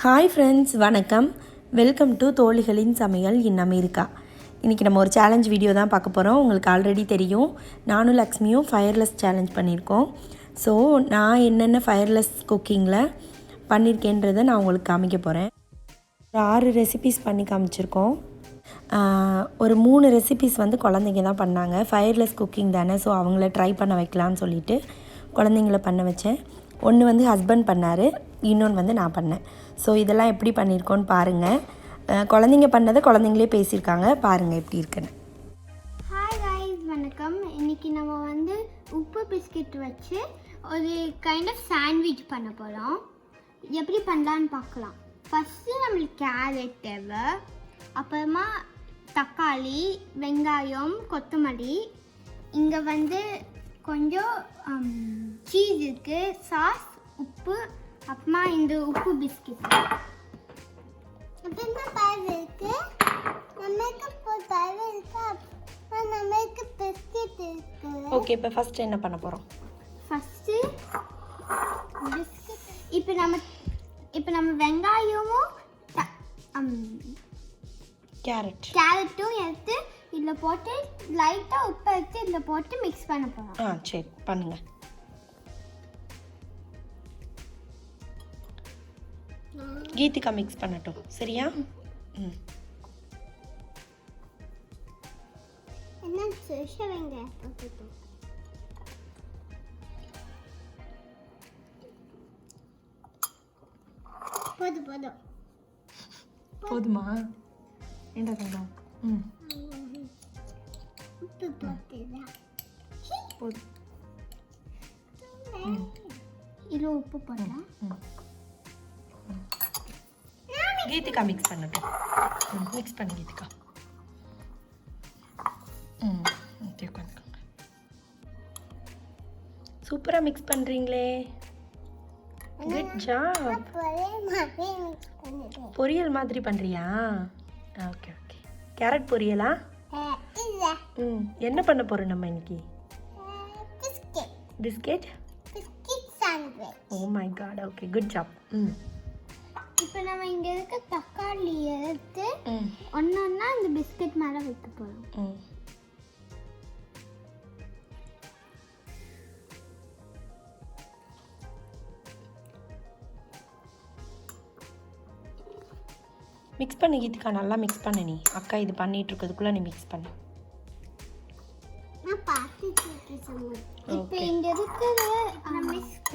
Hi friends, வணக்கம். Welcome to தோழிகளின் சமையல் in America. இன்றைக்கி நம்ம ஒரு சேலஞ்ச் வீடியோ தான் பார்க்க போகிறோம். உங்களுக்கு ஆல்ரெடி தெரியும், நானும் லக்ஷ்மியும் ஃபயர்லெஸ் சேலஞ்ச் பண்ணியிருக்கோம். ஸோ நான் என்னென்ன ஃபயர்லெஸ் குக்கிங்கில் பண்ணியிருக்கேன்றதை நான் உங்களுக்கு காமிக்க போகிறேன். ஒரு 6 ரெசிபீஸ் பண்ணி காமிச்சிருக்கோம். ஒரு 3 ரெசிபீஸ் வந்து குழந்தைங்க தான் பண்ணாங்க. ஃபயர்லெஸ் குக்கிங் தானே, ஸோ அவங்கள ட்ரை பண்ண வைக்கலான்னு சொல்லிவிட்டு குழந்தைங்கள பண்ண வச்சேன். ஒன்று வந்து ஹஸ்பண்ட் பண்ணார், இன்னொன்று வந்து நான் பண்ணேன். ஸோ இதெல்லாம் எப்படி பண்ணியிருக்கோன்னு பாருங்கள். குழந்தைங்க பண்ணதை குழந்தைங்களே பேசியிருக்காங்க, பாருங்கள் எப்படி இருக்குன்னு. ஹாய் காய்ஸ், வணக்கம். இன்றைக்கி நம்ம வந்து உப்பு பிஸ்கெட் வச்சு ஒரு கைண்ட் ஆஃப் சாண்ட்விச் பண்ண போகிறோம். எப்படி பண்ணலான்னு பார்க்கலாம். ஃபஸ்ட்டு நம்மளுக்கு கேரட் தேவை, அப்புறமா தக்காளி, வெங்காயம், கொத்தமல்லி, இங்கே வந்து கொஞ்சம் சீஸ் இருக்குது, சாஸ், உப்பு, அப்புறமா இந்த உப்பு பிஸ்கெட். அப்புறமா பயிர் இருக்குது, நமக்கு பயிர் இருக்குது, நமக்கு பிஸ்கெட் இருக்குது. ஓகே, இப்போ ஃபஸ்ட்டு என்ன பண்ண போகிறோம்? First biscuit. இப்போ நம்ம வெங்காயமும் கேரட்டும் எடுத்து இதில் போட்டு லைட்டாக உப்பு எடுத்து இதில் போட்டு மிக்ஸ் பண்ண போகிறோம். சரி, பண்ணுங்க. கீதிகா மிக்ஸ் பண்ணட்டும், சரியா? என்ன வெங்காயம் போட்டுட்டோம். போதுமா? என்ன தங்கம்? உப்பு போட்டுதா? போதும். இதில் உப்பு போடலாம். கீதிகா மிக்ஸ் பண்ணட்டும். மிக்ஸ் பண்ணு கீதிகா. ஓகே, உட்காந்துக்கோங்க. சூப்பராக மிக்ஸ் பண்ணுறீங்களே, குட் ஜாப். பொரியல் மாதிரி பண்ணுறியா? Okay okay. கேரட் பொரியலா? என்ன பண்ண போகிறோம் நம்ம இன்னைக்கு? Biscuit sandwich. Oh my god, okay, good job. இப்போ நம்ம இங்கே இருக்க தக்காளி எடுத்து ஒன்றா இந்த பிஸ்கெட் மேலே வைக்க போகிறோம். மிக்ஸ் பண்ணி கீதிகா, நல்லா மிக்ஸ் பண்ணு. நீ அக்கா இது பண்ணிட்டு இருக்கிறதுக்குள்ள நீ மிக்ஸ் பண்ணு. இப்போ இங்கே இருக்கிறது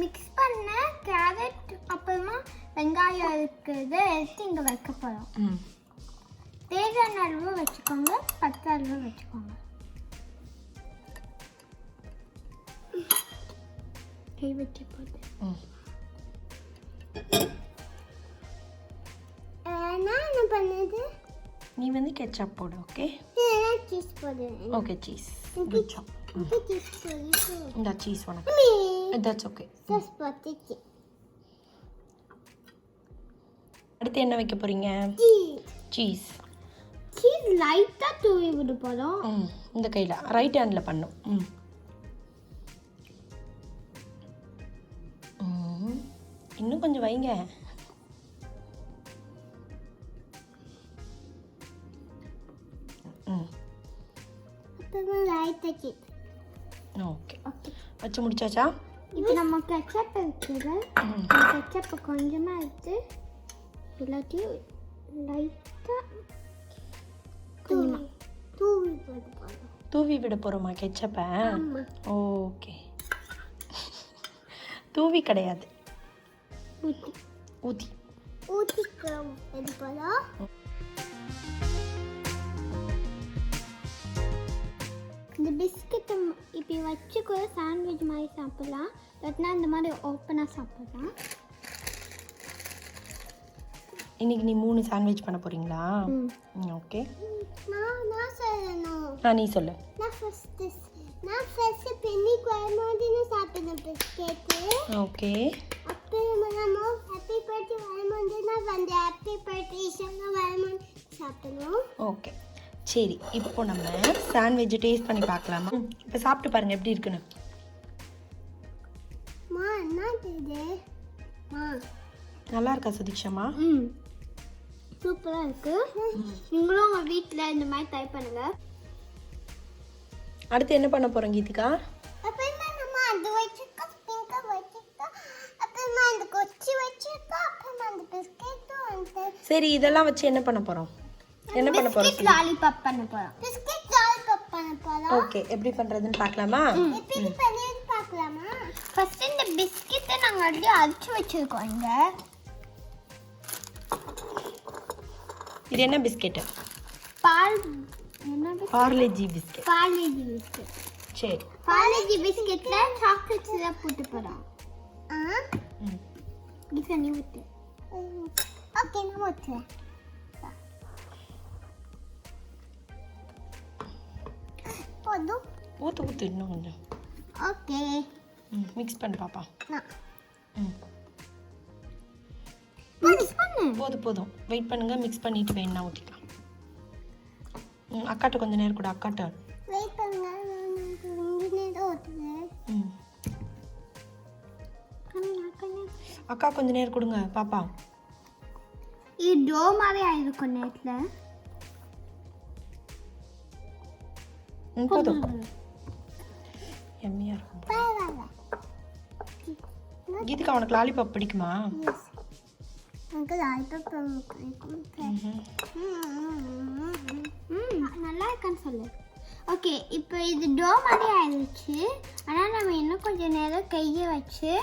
மிக்ஸ் பண்ண கேரட் அப்புறமா வெங்காயம் இருக்கிறத எடுத்து இங்கே வைக்க போகிறோம். தேவையான அளவு வச்சுக்கோங்க, 10 அளவு வச்சுக்கோங்க. கை வச்சு போட்டு நான் என்ன பண்ணுது? நீ வந்து கெச்சப் போடு. ஓகே, சீஸ் போடு. Okay, cheese. Good job. இந்த சீஸ் உனக்கு. That's okay. சீஸ் போட்டுச்சு. அடுத்து என்ன வைக்க போறீங்க? சீஸ். சீஸ் லைட்டா தூவி விட போறோம். இந்த கையில ரைட் ஹேண்ட்ல பண்ணும். இன்னும் கொஞ்சம் வைங்க. ஓகே, வச்சு முடிச்சாச்சா? இப்போ நம்ம கெச்சப் இருக்குது, கெச்சப்பை கொஞ்சமாக எடுத்து எல்லாத்தையும் லைட்டாக தூவி விட போகிறோமா கெச்சப்பை? ஓகே, தூவி கிடையாது, ஊற்றி இது போல. இந்த பிஸ்கெட்டை இப்படி வச்சு கூட சாண்ட்விச் மாதிரி சாப்பிடலாம், இல்லைன்னா இந்த மாதிரி ஓப்பனாக சாப்பிடலாம். இன்னைக்கு நீ 3 சாண்ட்விச் பண்ண போறீங்களா? ஓகே, நான் சொல்லணும். நீ சொல்லு. நான் ஃபர்ஸ்ட் பென்னி குழம்பு சாப்பிட்டேன் பிஸ்கெட்டு. ஓகே, அப்புறமா நம்ம ஹாப்பி பர்த்டே வரும்போது நான் வந்து ஹாப்பி பர்த்டே ஈஷா வரும்போது சாப்பிடணும். ஓகே, சரி. இப்போ நம்ம சாண்ட்விட்ச் டேஸ்ட் பண்ணி பார்க்கலாமா? இப்போ சாப்பிட்டு பாருங்க எப்படி இருக்குன்னு. நல்லா இருக்கா சுதீக்ஷாமா? சூப்பராக இருக்குது. நீங்களும் உங்கள் வீட்டில் இந்த மாதிரி ட்ரை பண்ணுங்கள். அடுத்து என்ன பண்ண போகிறோம் கீதிகா? அப்புறமா நம்ம அது வச்சுக்கோ, ஸ்பிங்கர் வச்சுக்கோ, அப்புறமா அந்த கொச்சி வச்சுக்கோ, அப்புறமா அந்த பிஸ்கெட்டும் அந்த சரி, இதெல்லாம் வச்சு என்ன பண்ண போகிறோம்? என்ன பண்ண போகிறோம்? பிஸ்கெட் லாலிபாப் பண்ண போகிறோம். பிஸ்கெட் லாலிபாப் பண்ண போகிறோம். ஓகே, எப்படி பண்ணுறதுன்னு பார்க்கலாமா? எப்படி பண்ணி பார்க்கலாமா? ஃபர்ஸ்ட் இந்த பிஸ்கெட்டை நாங்கள் அப்படியே அரைச்சி வச்சுருக்கோம். இங்க இது என்ன பிஸ்கெட்டு? பால் என்ன பார்லேஜி பிஸ்கெட். பார்லேஜி பிஸ்கெட். சரி, பார்லேஜி பிஸ்கெட்ல சாக்லேட் சிரப் போட்டு போறோம். இது நீ ஊத்து. ஓகே, நான் ஊத்துறேன். போதும். ஊற்று இன்னும் கொஞ்சம். ஓகே, மிக்ஸ் பண்ணு பாப்பா. மிக்ஸ் பண்ணு. போதும் வெயிட் பண்ணுங்க. மிக்ஸ் பண்ணிட்டு வேணா ஊற்றிக்கலாம். அக்காட்ட கொஞ்சம் நேரம் கூட. அக்காட்ட வெயிட் பண்ணுங்க, நான் கொஞ்ச நேரம் ஊத்துறேன். அக்கா கொஞ்ச நேரம் கொடுங்க பாப்பா. இது டோ மாதிரி ஆயிருக்கும் நேரத்துல. போதும், எம்மியா இருக்கும். கீதிகா, உனக்கு லாலிபாப் பிடிக்குமா? எனக்கு லாலிபாப் பிடிக்கும். நல்லா இருக்கான்னு சொல்லு. ஓகே, இப்போ இது டோ மாதிரி ஆயிடுச்சு. ஆனால் நம்ம இன்னும் கொஞ்சம் நேரம் கையை வச்சு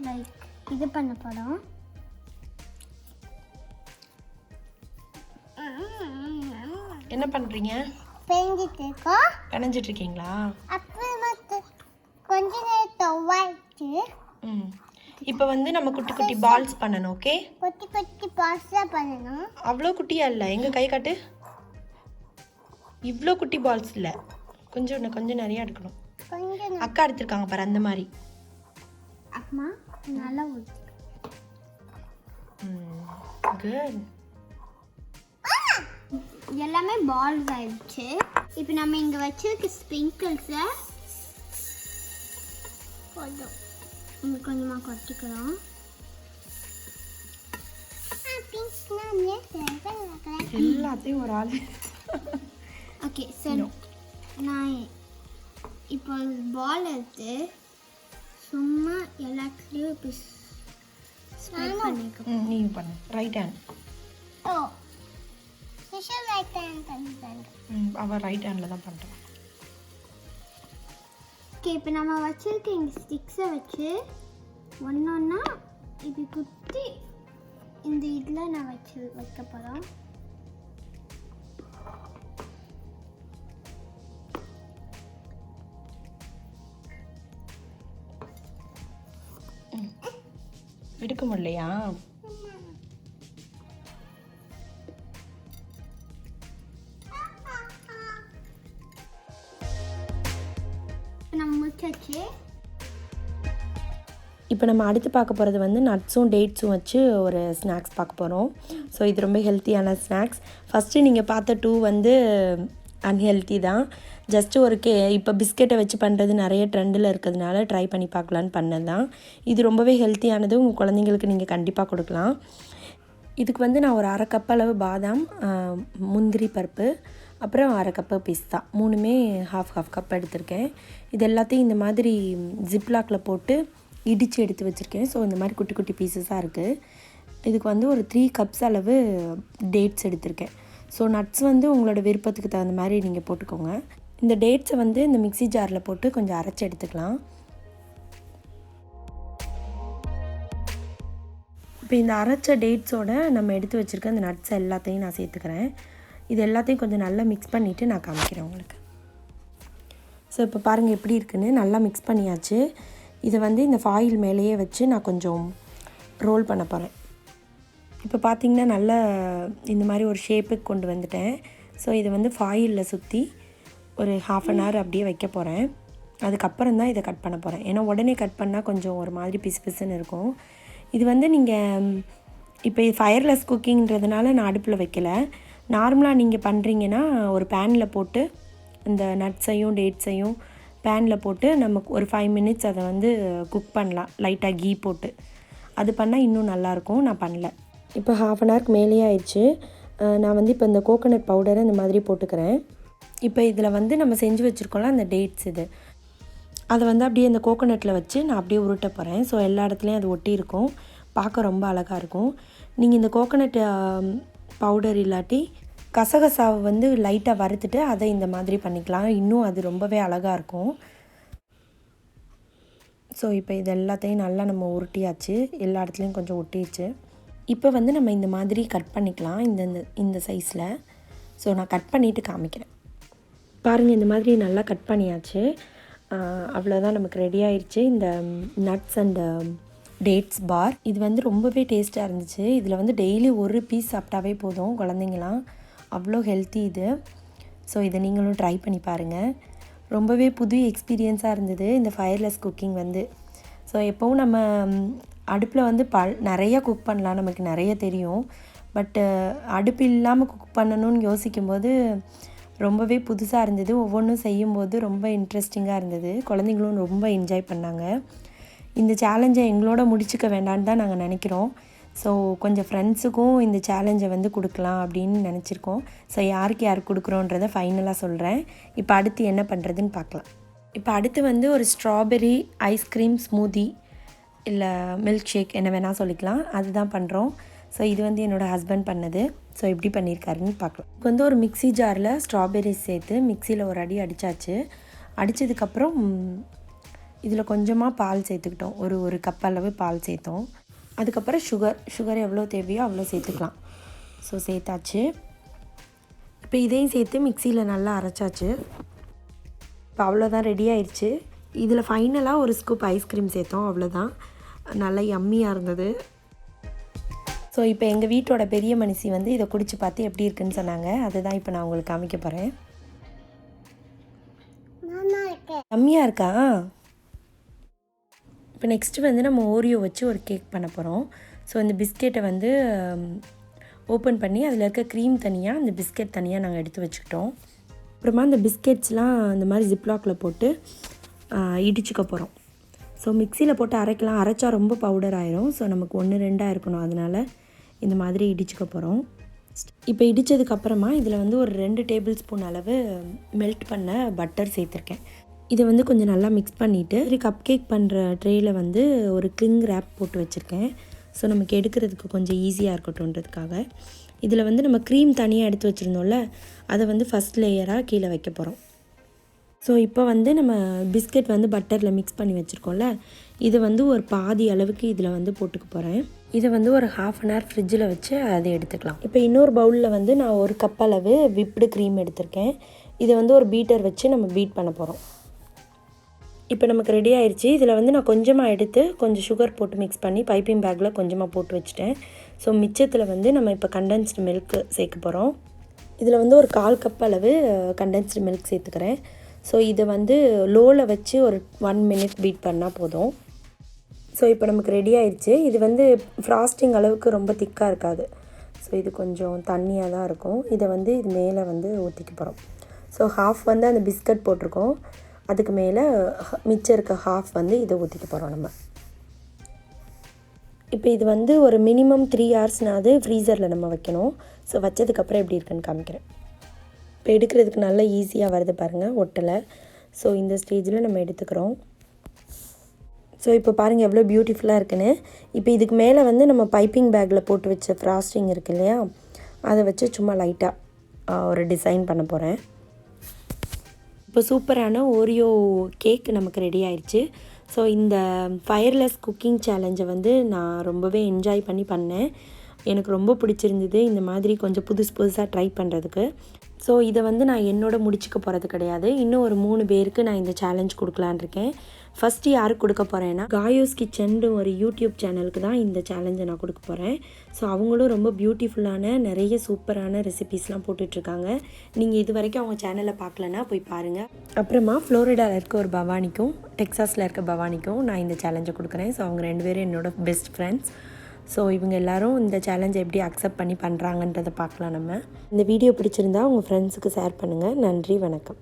லைக் இது பண்ண போகிறோம். என்ன பண்ணுறீங்க? பெஞ்சிட்டு இருக்கோம். பிணைஞ்சிட்டு இருக்கீங்களா? அப்புறமா கொஞ்ச நேரம் வச்சு இப்போ வந்து நம்ம குட்டி குட்டி பால்ஸ் பண்ணணும். ஓகே, குட்டி குட்டி பால்ஸாக பண்ணணும். அவ்வளோ குட்டியா இல்லை, எங்க கை காட்டு. இவ்வளோ குட்டி பால்ஸ் இல்லை, கொஞ்சம் நிறையா எடுக்கணும். கொஞ்சம் அக்கா எடுத்திருக்காங்க பாரு, அந்த மாதிரி. அம்மா நல்லா ஊற்றி. குட். எல்லாமே பால்ஸ் ஆயிடுச்சு. இப்போ நம்ம இங்கே வச்சிருக்க ஸ்ப்ரிங்கிள்ஸை கொஞ்சம் கொஞ்சமாக கொட்டிக்கிறோம். எல்லாத்தையும் ஒரு ஆள். ஓகே, சரி. நான் இப்போ பால் எடுத்து சும்மா எல்லாத்துலேயும் இப்போ ஸ்ப்ரெட் பண்ணிக்கிறேன். நீங்கள் பண்ணு. Right hand. Oh, right hand. அவள் ரைட் ஹேண்டில் தான் பண்ணுறான். ஓகே, இப்போ நம்ம வச்சிருக்க இந்த ஸ்டிக்ஸை வச்சு ஒன்றா இப்படி குத்தி இந்த இதில் நான் வைக்க போகிறோம். எடுக்க முடியலையா? நம்ம முடிச்சாச்சு. இப்போ நம்ம அடுத்து பார்க்க போகிறது வந்து நட்ஸும் டேட்ஸும் வச்சு ஒரு ஸ்நாக்ஸ் பார்க்க போகிறோம். ஸோ இது ரொம்ப ஹெல்த்தியான ஸ்நாக்ஸ். ஃபஸ்ட்டு நீங்கள் பார்த்த 2 வந்து அன்ஹெல்த்தி தான். ஜஸ்ட்டு ஒரு இப்போ பிஸ்கெட்டை வச்சு பண்ணுறது நிறைய ட்ரெண்டில் இருக்கிறதுனால ட்ரை பண்ணி பார்க்கலான்னு பண்ணது தான். இது ரொம்பவே ஹெல்த்தியானது. உங்கள் குழந்தைங்களுக்கு நீங்கள் கண்டிப்பாக கொடுக்கலாம். இதுக்கு வந்து நான் ஒரு 1/2 கப் அளவு பாதாம், முந்திரி பருப்பு, அப்புறம் 1/2 கப்பு பிஸ்தா, 3மே ஹாஃப் கப் எடுத்திருக்கேன். இது எல்லாத்தையும் இந்த மாதிரி ஜிப்லாக்கில் போட்டு இடித்து எடுத்து வச்சுருக்கேன். ஸோ இந்த மாதிரி குட்டி குட்டி பீசஸாக இருக்குது. இதுக்கு வந்து ஒரு 3 கப்ஸ் அளவு டேட்ஸ் எடுத்திருக்கேன். ஸோ நட்ஸ் வந்து உங்களோட விருப்பத்துக்கு தகுந்த மாதிரி நீங்கள் போட்டுக்கோங்க. இந்த டேட்ஸை வந்து இந்த மிக்ஸி ஜாரில் போட்டு கொஞ்சம் அரைச்சி எடுத்துக்கலாம். இப்போ இந்த அரைச்ச டேட்ஸோடு நம்ம எடுத்து வச்சுருக்க இந்த நட்ஸ் எல்லாத்தையும் நான் சேர்த்துக்கிறேன். இது எல்லாத்தையும் கொஞ்சம் நல்லா மிக்ஸ் பண்ணிவிட்டு நான் காமிக்கிறேன் உங்களுக்கு. ஸோ இப்போ பாருங்கள் எப்படி இருக்குன்னு. நல்லா மிக்ஸ் பண்ணியாச்சு. இதை வந்து இந்த ஃபாயில் மேலேயே வச்சு நான் கொஞ்சம் ரோல் பண்ண போகிறேன். இப்போ பார்த்திங்கன்னா நல்லா இந்த மாதிரி ஒரு ஷேப்புக்கு கொண்டு வந்துட்டேன். ஸோ இதை வந்து ஃபாயிலில் சுற்றி ஒரு 1/2 அன் ஹவர் அப்படியே வைக்க போகிறேன். அதுக்கப்புறம் தான் இதை கட் பண்ண போகிறேன். ஏன்னா உடனே கட் பண்ணால் கொஞ்சம் ஒரு மாதிரி பிசுன்னு இருக்கும். இது வந்து நீங்கள் இப்போ ஃபயர்லெஸ் குக்கிங்கிறதுனால நான் அடுப்பில் வைக்கலை. நார்மலாக நீங்கள் பண்ணுறீங்கன்னா ஒரு பேனில் போட்டு இந்த நட்ஸையும் டேட்ஸையும் பேனில் போட்டு நமக்கு ஒரு 5 மினிட்ஸ் அதை வந்து குக் பண்ணலாம், லைட்டாக கீ போட்டு. அது பண்ணால் இன்னும் நல்லாயிருக்கும். நான் பண்ணல. இப்போ 1/2 அன் ஹவருக்கு மேலேயே ஆயிடுச்சு. நான் வந்து இப்போ இந்த கோகோனட் பவுடரை இந்த மாதிரி போட்டுக்கிறேன். இப்போ இதில் வந்து நம்ம செஞ்சு வச்சுருக்கோம்ல அந்த டேட்ஸ் இது, அதை வந்து அப்படியே இந்த கோகோனட்டில் வச்சு நான் அப்படியே உருட்ட போகிறேன். ஸோ எல்லா இடத்துலையும் அது ஒட்டி இருக்கும், பார்க்க ரொம்ப அழகாக இருக்கும். நீங்கள் இந்த கோகோனட் பவுடர் இல்லாட்டி கசகசாவை வந்து லைட்டாக வறுத்துட்டு அதை இந்த மாதிரி பண்ணிக்கலாம். இன்னும் அது ரொம்பவே அழகாக இருக்கும். ஸோ இப்போ இது எல்லாத்தையும் நல்லா நம்ம உருட்டியாச்சு, எல்லா இடத்துலையும் கொஞ்சம் ஒட்டிடுச்சு. இப்போ வந்து நம்ம இந்த மாதிரி கட் பண்ணிக்கலாம், இந்த சைஸில். ஸோ நான் கட் பண்ணிவிட்டு காமிக்கிறேன். பாருங்கள், இந்த மாதிரி நல்லா கட் பண்ணியாச்சு. அவ்வளோதான், நமக்கு ரெடி ஆயிடுச்சு இந்த நட்ஸ் அண்ட் டேட்ஸ் பார். இது வந்து ரொம்பவே டேஸ்ட்டாக இருந்துச்சு. இதில் வந்து டெய்லி ஒரு பீஸ் சாப்பிட்டாவே போதும் குழந்தைங்களாம், அவ்வளோ ஹெல்த்தி இது. ஸோ இதை நீங்களும் ட்ரை பண்ணி பாருங்கள். ரொம்பவே புது எக்ஸ்பீரியன்ஸாக இருந்தது இந்த ஃபயர்லெஸ் குக்கிங் வந்து. ஸோ எப்போவும் நம்ம அடுப்பில் வந்து நிறையா குக் பண்ணலாம், நமக்கு நிறைய தெரியும். பட்டு அடுப்பு இல்லாமல் குக் பண்ணணும்னு யோசிக்கும்போது ரொம்பவே புதுசாக இருந்தது. ஒவ்வொன்றும் செய்யும்போது ரொம்ப இன்ட்ரெஸ்டிங்காக இருந்தது. குழந்தைங்களும் ரொம்ப என்ஜாய் பண்ணாங்க. இந்த சேலஞ்சை எங்களோட முடிச்சுக்க வேண்டான்னு தான் நாங்கள் நினைக்கிறோம். ஸோ கொஞ்சம் ஃப்ரெண்ட்ஸுக்கும் இந்த சேலஞ்சை வந்து கொடுக்கலாம் அப்படின்னு நினச்சிருக்கோம். ஸோ யாருக்கு யாருக்கு கொடுக்குறோன்றதை ஃபைனலாக சொல்கிறேன். இப்போ அடுத்து என்ன பண்ணுறதுன்னு பார்க்கலாம். இப்போ அடுத்து வந்து ஒரு ஸ்ட்ராபெரி ஐஸ்கிரீம் ஸ்மூதி இல்லை மில்க் ஷேக் என்ன வேணால் சொல்லிக்கலாம், அதுதான் பண்ணுறோம். ஸோ இது வந்து என்னோடய ஹஸ்பண்ட் பண்ணது. ஸோ எப்படி பண்ணியிருக்காருன்னு பார்க்கலாம். இப்போ வந்து ஒரு மிக்ஸி ஜாரில் ஸ்ட்ராபெரிஸ் சேர்த்து மிக்சியில் ஒரு அடி அடித்தாச்சு. அடித்ததுக்கப்புறம் இதில் கொஞ்சமாக பால் சேர்த்துக்கிட்டோம், ஒரு கப் அளவு பால் சேர்த்தோம். அதுக்கப்புறம் சுகர் எவ்வளோ தேவையோ அவ்வளோ சேர்த்துக்கலாம். ஸோ சேர்த்தாச்சு. இப்போ இதையும் சேர்த்து மிக்சியில் நல்லா அரைச்சாச்சு. இப்போ அவ்வளோதான், ரெடி ஆயிடுச்சு. இதில் ஃபைனலாக ஒரு ஸ்கூப் ஐஸ்கிரீம் சேர்த்தோம், அவ்வளோதான். நல்லா யம்மியாக இருந்தது. ஸோ இப்போ எங்கள் வீட்டோட பெரிய மனுஷி வந்து இதை குடிச்சு பார்த்து எப்படி இருக்குன்னு சொன்னாங்க. அதுதான் இப்போ நான் உங்களுக்கு காமிக்க போகிறேன். யம்மியாக இருக்கா? இப்போ நெக்ஸ்ட்டு வந்து நம்ம ஓரியோ வச்சு ஒரு கேக் பண்ண போகிறோம். ஸோ இந்த பிஸ்கெட்டை வந்து ஓப்பன் பண்ணி அதில் இருக்க க்ரீம் தனியாக, அந்த பிஸ்கெட் தனியாக நாங்கள் எடுத்து வச்சுக்கிட்டோம். அப்புறமா இந்த பிஸ்கெட்ஸ்லாம் இந்த மாதிரி ஜிப்லாக்கில் போட்டு இடிச்சுக்க போகிறோம். ஸோ மிக்சியில் போட்டு அரைக்கலாம், அரைச்சா ரொம்ப பவுடர் ஆயிரும். ஸோ நமக்கு 1-2 இருக்கணும், அதனால் இந்த மாதிரி இடிச்சுக்க போகிறோம். இப்போ இடித்ததுக்கப்புறமா இதில் வந்து ஒரு 2 டேபிள் ஸ்பூன் அளவு மெல்ட் பண்ண பட்டர் சேர்த்துருக்கேன். இதை வந்து கொஞ்சம் நல்லா மிக்ஸ் பண்ணிவிட்டு ஒரு கப் கேக் பண்ணுற ட்ரேயில் வந்து ஒரு கிளிங் ரேப் போட்டு வச்சுருக்கேன். ஸோ நமக்கு எடுக்கிறதுக்கு கொஞ்சம் ஈஸியாக இருக்கட்டும்ன்றதுக்காக. இதில் வந்து நம்ம க்ரீம் தனியாக எடுத்து வச்சுருந்தோம்ல, அதை வந்து ஃபஸ்ட் லேயராக கீழே வைக்க போகிறோம். ஸோ இப்போ வந்து நம்ம பிஸ்கெட் வந்து பட்டரில் மிக்ஸ் பண்ணி வச்சுருக்கோம்ல, இது வந்து ஒரு பாதி அளவுக்கு இதில் வந்து போட்டுக்க போகிறேன். இதை வந்து ஒரு 1/2 அன் ஹவர் ஃப்ரிட்ஜில் வச்சு அதை எடுத்துக்கலாம். இப்போ இன்னொரு பவுலில் வந்து நான் ஒரு கப் அளவு விப்டு க்ரீம் எடுத்திருக்கேன். இதை வந்து ஒரு பீட்டர் வச்சு நம்ம பீட் பண்ண போகிறோம். இப்போ நமக்கு ரெடி ஆயிடுச்சு. இதில் வந்து நான் கொஞ்சமாக எடுத்து கொஞ்சம் சுகர் போட்டு மிக்ஸ் பண்ணி பைப்பிங் பேக்கில் கொஞ்சமாக போட்டு வச்சுட்டேன். ஸோ மிச்சத்தில் வந்து நம்ம இப்போ கண்டென்ஸ்டு மில்க் சேர்க்க போகிறோம். இதில் வந்து ஒரு 1/4 கப் அளவு கண்டென்ஸ்டு மில்க் சேர்த்துக்கிறேன். ஸோ இதை வந்து லோவில் வச்சு ஒரு 1 மினிட் பீட் பண்ணால் போதும். ஸோ இப்போ நமக்கு ரெடி ஆயிடுச்சு. இது வந்து ஃப்ராஸ்டிங் அளவுக்கு ரொம்ப திக்காக இருக்காது. ஸோ இது கொஞ்சம் தண்ணியாக தான் இருக்கும். இதை வந்து இது மேலே வந்து ஊற்றிக்க போகிறோம். ஸோ ஹாஃப் வந்து அந்த பிஸ்கட் போட்டிருக்கோம், அதுக்கு மேலே மிச்சம் இருக்க ஹாஃப் வந்து இதை ஊற்றிக்க போகிறோம் நம்ம. இப்போ இது வந்து ஒரு மினிமம் 3 ஹவர்ஸ்னாவது ஃப்ரீசரில் நம்ம வைக்கணும். ஸோ வச்சதுக்கப்புறம் எப்படி இருக்குன்னு காமிக்கிறேன். இப்போ எடுக்கிறதுக்கு நல்லா ஈஸியாக வருது பாருங்கள், ஒட்டலை. ஸோ இந்த ஸ்டேஜில் நம்ம எடுத்துக்கிறோம். ஸோ இப்போ பாருங்கள் எவ்வளோ பியூட்டிஃபுல்லாக இருக்குன்னு. இப்போ இதுக்கு மேலே வந்து நம்ம பைப்பிங் பேக்கில் போட்டு வச்ச ஃப்ராஸ்டிங் இருக்குது இல்லையா, அதை வச்சு சும்மா லைட்டாக ஒரு டிசைன் பண்ண போகிறேன். இப்போ சூப்பரான ஓரியோ கேக் நமக்கு ரெடி ஆயிடுச்சு. ஸோ இந்த ஃபயர்லெஸ் குக்கிங் சேலஞ்சை வந்து நான் ரொம்பவே என்ஜாய் பண்ணேன். எனக்கு ரொம்ப பிடிச்சிருந்தது இந்த மாதிரி கொஞ்சம் புதுசாக ட்ரை பண்ணுறதுக்கு. ஸோ இதை வந்து நான் என்னோட முடிச்சுக்க போகிறது கிடையாது. இன்னும் ஒரு 3 பேருக்கு நான் இந்த சேலஞ்ச் கொடுக்கலான் இருக்கேன். ஃபஸ்ட்டு யாருக்கு கொடுக்க போகிறேன்னா, காயோஸ் கிச்சன்னு ஒரு யூடியூப் சேனலுக்கு தான் இந்த சேலஞ்சை நான் கொடுக்க போகிறேன். ஸோ அவங்களும் ரொம்ப பியூட்டிஃபுல்லான நிறைய சூப்பரான ரெசிபீஸ்லாம் போட்டுட்ருக்காங்க. நீங்கள் இது வரைக்கும் அவங்க சேனலை பார்க்கலன்னா போய் பாருங்கள். அப்புறமா ஃப்ளோரிடாவில் இருக்க ஒரு பவானிக்கும் டெக்சாஸில் இருக்க பவானிக்கும் நான் இந்த சேலஞ்சை கொடுக்குறேன். ஸோ அவங்க 2 பேரும் என்னோடய பெஸ்ட் ஃப்ரெண்ட்ஸ். ஸோ இவங்க எல்லோரும் இந்த சேலஞ்சை எப்படி அக்செப்ட் பண்ணி பண்ணுறாங்கன்றதை பார்க்கலாம் நம்ம. இந்த வீடியோ பிடிச்சிருந்தா உங்கள் ஃப்ரெண்ட்ஸுக்கு ஷேர் பண்ணுங்கள். நன்றி, வணக்கம்.